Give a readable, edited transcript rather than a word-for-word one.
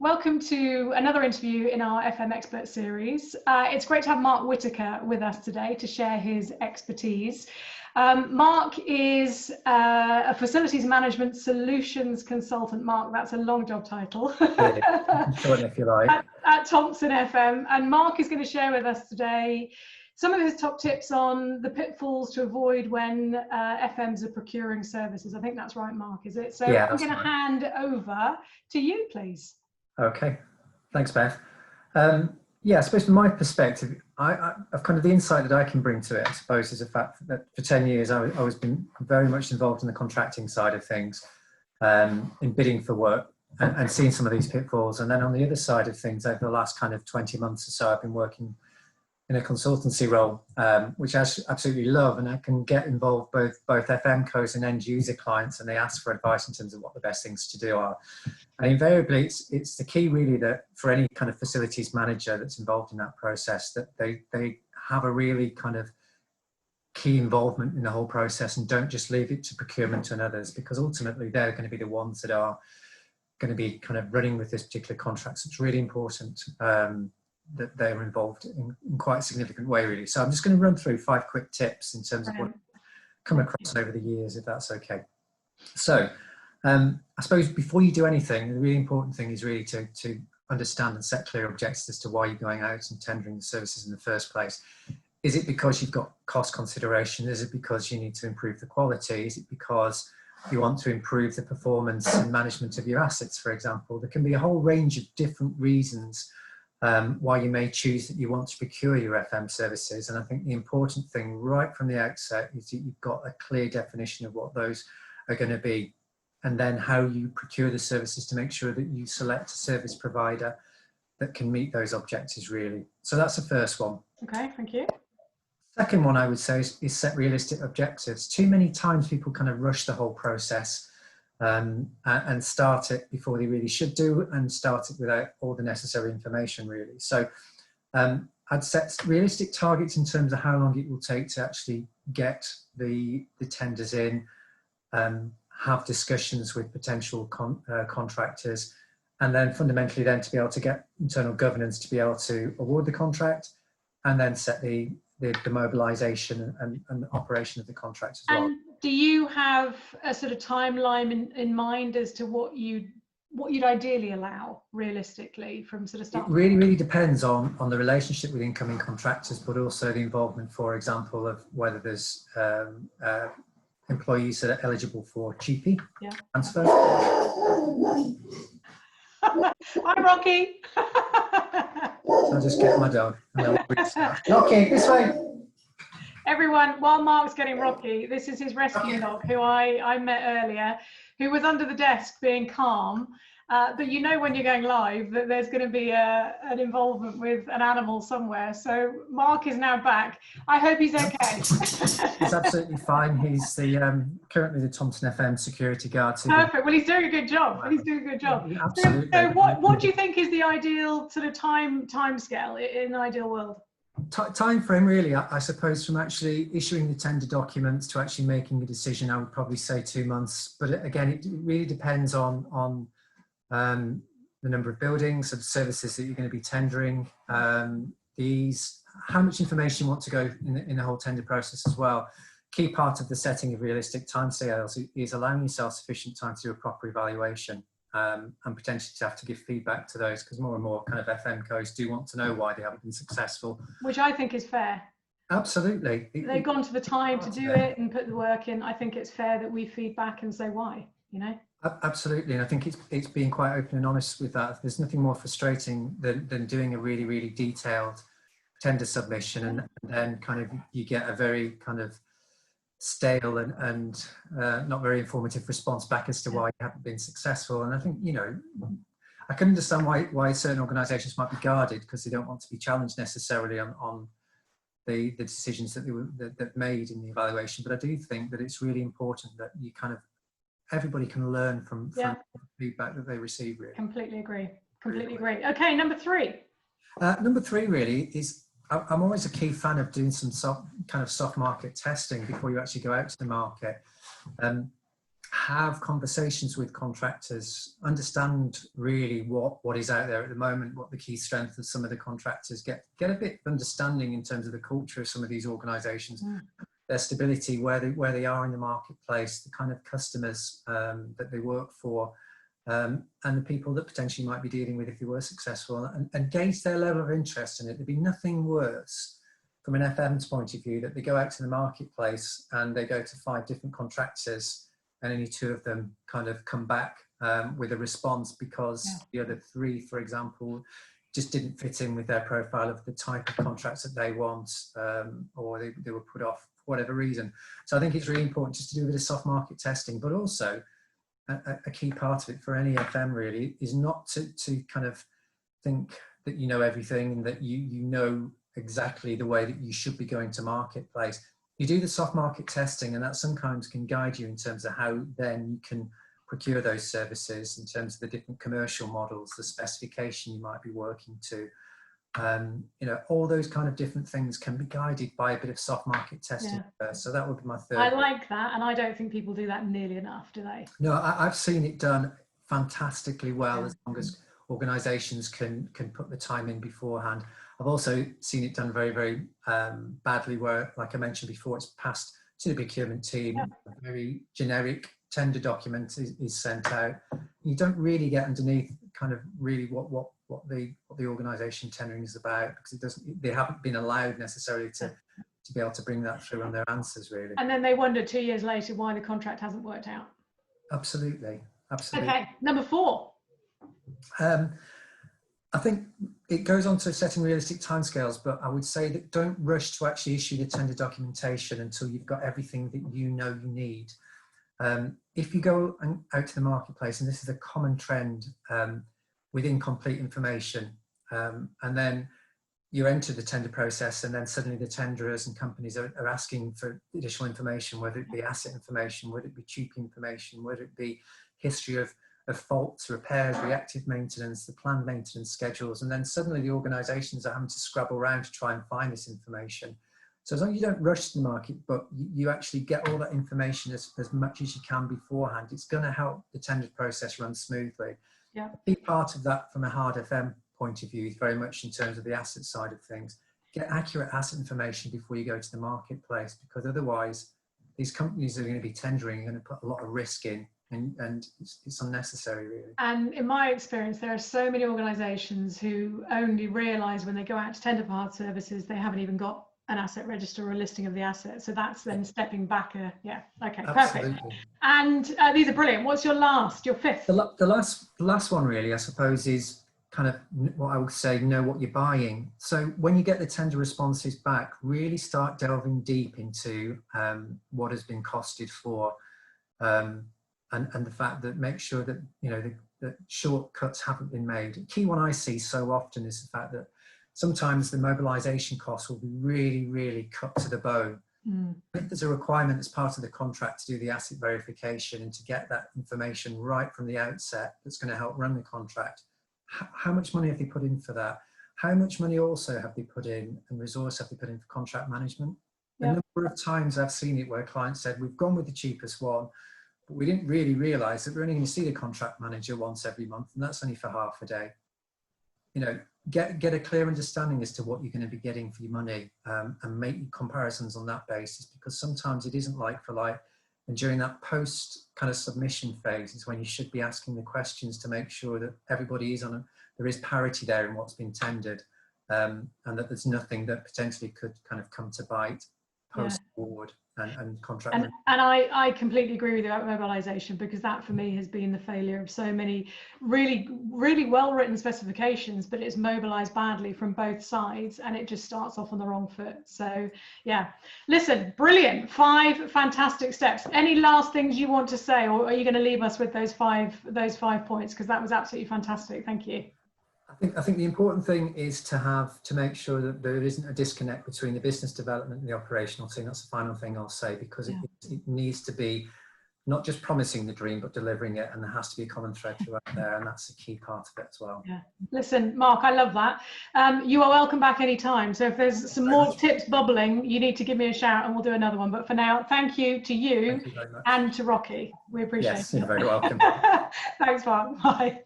Welcome to another interview in our FM Expert series. It's great to have Mark Whittaker with us today to share his expertise. Mark is a facilities management solutions consultant. Mark, that's a long job title. Short if you like. At Thompson FM. And Mark is going to share with us today some of his top tips on the pitfalls to avoid when FMs are procuring services. I think that's right, Mark, is it? So yeah, I'm going to hand over to you, please. Okay, thanks, Beth. Yeah, I suppose from my perspective, I've kind of the insight that I can bring to it, I suppose, is the fact that for 10 years I was been very much involved in the contracting side of things, in bidding for work and seeing some of these pitfalls. And then on the other side of things, over the last kind of 20 months or so, I've been working in a consultancy role, which I absolutely love, and I can get involved both FM co's and end user clients, and they ask for advice in terms of what the best things to do are. And invariably, it's the key really that for any kind of facilities manager that's involved in that process, that they have a really kind of key involvement in the whole process and don't just leave it to procurement and others, because ultimately they're going to be the ones that are going to be kind of running with this particular contract. So it's really important that they're involved in quite a significant way, really. So I'm just going to run through 5 quick tips in terms of what I've come across over the years, if that's okay. So I suppose before you do anything, the really important thing is really to understand and set clear objectives as to why you're going out and tendering the services in the first place. Is it because you've got cost consideration? Is it because you need to improve the quality? Is it because you want to improve the performance and management of your assets, for example? There can be a whole range of different reasons why you may choose that you want to procure your FM services. And I think the important thing right from the outset is that you've got a clear definition of what those are going to be, and then how you procure the services to make sure that you select a service provider that can meet those objectives, really. So that's the first one. Okay, thank you. Second one I would say is set realistic objectives. Too many times people kind of rush the whole process and start it before they really should do, and start it without all the necessary information, really. So I'd set realistic targets in terms of how long it will take to actually get the tenders in, have discussions with potential contractors, and then fundamentally then to be able to get internal governance to be able to award the contract, and then set the mobilisation and the operation of the contract as well. And do you have a sort of timeline in mind as to what you'd ideally allow realistically from sort of start? It really depends on the relationship with incoming contractors, but also the involvement, for example, of whether there's employees that are eligible for GP transfer. Hi, Rocky. So I'll just get my dog. Rocky, this way. Everyone, while Mark's getting Rocky, this is his rescue dog, who I met earlier, who was under the desk being calm. But you know when you're going live that there's going to be an involvement with an animal somewhere. So Mark is now back. I hope he's okay. He's absolutely fine. He's currently the Thompson FM security guard. Perfect. Well, he's doing a good job. He's doing a good job. Absolutely. So what do you think is the ideal sort of time scale in an ideal world? Time frame, really, I suppose, from actually issuing the tender documents to actually making a decision, I would probably say 2 months. But again, it really depends on the number of buildings and services that you're going to be tendering, how much information you want to go in the whole tender process as well. Key part of the setting of realistic timescales is allowing yourself sufficient time to do a proper evaluation, and potentially to have to give feedback to those, because more and more kind of FM co's do want to know why they haven't been successful. Which I think is fair. Absolutely. They've gone to the time to do it and put the work in. I think it's fair that we feed back and say why, you know? Absolutely, and I think it's being quite open and honest with that. There's nothing more frustrating than doing a really detailed tender submission, and then kind of you get a very kind of stale and not very informative response back as to why you haven't been successful. And I think, you know, I can understand why certain organisations might be guarded, because they don't want to be challenged necessarily on the decisions that they've made in the evaluation. But I do think that it's really important that you kind of everybody can learn from the feedback that they receive, really. Completely agree. Okay, number 3. Number 3 really is, I'm always a key fan of doing some soft market testing before you actually go out to the market. have conversations with contractors, understand really what is out there at the moment, what the key strengths of some of the contractors, get a bit of understanding in terms of the culture of some of these organisations, their stability, where they are in the marketplace, the kind of customers that they work for, and the people that potentially might be dealing with if they were successful, and gauge their level of interest in it. There'd be nothing worse from an FM's point of view that they go out to the marketplace and they go to 5 different contractors and only 2 of them kind of come back with a response because the other 3, for example, just didn't fit in with their profile of the type of contracts that they want, or they were put off for whatever reason. So I think it's really important just to do a bit of soft market testing, but also a key part of it for any FM really is not to kind of think that you know everything and that you know exactly the way that you should be going to marketplace. You do the soft market testing, and that sometimes can guide you in terms of how then you can procure those services in terms of the different commercial models, the specification you might be working to. You know, all those kind of different things can be guided by a bit of soft market testing first. So that would be my third. I like that, and I don't think people do that nearly enough, do they? No, I've seen it done fantastically well as long as organisations can put the time in beforehand. I've also seen it done very, very badly where, like I mentioned before, it's passed to the procurement team, a very generic tender document is sent out. You don't really get underneath kind of really what the organisation tendering is about, because they haven't been allowed necessarily to be able to bring that through on their answers really. And then they wonder 2 years later why the contract hasn't worked out. Absolutely. Okay, number 4. I think it goes on to setting realistic timescales, but I would say that don't rush to actually issue the tender documentation until you've got everything that you know you need. If you go out to the marketplace, and this is a common trend with incomplete information, and then you enter the tender process, and then suddenly the tenderers and companies are asking for additional information, whether it be asset information, whether it be cheap information, whether it be history of faults, repairs, reactive maintenance, the planned maintenance schedules, and then suddenly the organisations are having to scrabble around to try and find this information. So as long as you don't rush the market, but you actually get all that information as much as you can beforehand, it's going to help the tender process run smoothly. Yeah. A big part of that from a hard FM point of view is very much in terms of the asset side of things. Get accurate asset information before you go to the marketplace, because otherwise these companies that are going to be tendering are going to put a lot of risk in, and it's unnecessary really. And in my experience, there are so many organisations who only realise when they go out to tender for hard services they haven't even got an asset register or a listing of the asset. So that's then stepping back. Okay, absolutely. Perfect. And these are brilliant. What's your 5th? The last one really, I suppose, is kind of what I would say, know what you're buying. So when you get the tender responses back, really start delving deep into what has been costed for, and the fact that make sure that, you know, that shortcuts haven't been made. A key one I see so often is the fact that sometimes the mobilisation costs will be really, really cut to the bone. If there's a requirement as part of the contract to do the asset verification and to get that information right from the outset, that's going to help run the contract, how much money have they put in for that? How much money also have they put in and resource have they put in for contract management? Yep. A number of times I've seen it where clients said, we've gone with the cheapest one, but we didn't really realise that we're only going to see the contract manager once every month, and that's only for half a day. You know, get a clear understanding as to what you're going to be getting for your money, and make comparisons on that basis, because sometimes it isn't like for like. And during that post kind of submission phase is when you should be asking the questions to make sure that everybody is there is parity there in what's been tendered, and that there's nothing that potentially could kind of come to bite post-award and contract. And I completely agree with you about mobilisation, because that for me has been the failure of so many really, really well-written specifications, but it's mobilised badly from both sides and it just starts off on the wrong foot. So yeah, listen, brilliant. 5 fantastic steps. Any last things you want to say, or are you going to leave us with those five points? Because that was absolutely fantastic. Thank you. I think the important thing is to make sure that there isn't a disconnect between the business development and the operational team. That's the final thing I'll say, because it needs to be not just promising the dream, but delivering it. And there has to be a common thread throughout there. And that's a key part of it as well. Yeah. Listen, Mark, I love that. You are welcome back anytime. So if there's some more tips bubbling, you need to give me a shout and we'll do another one. But for now, thank you to you Thank you very much. and to Rocky. We appreciate it. Yes, you're very welcome. Thanks, Mark. Bye.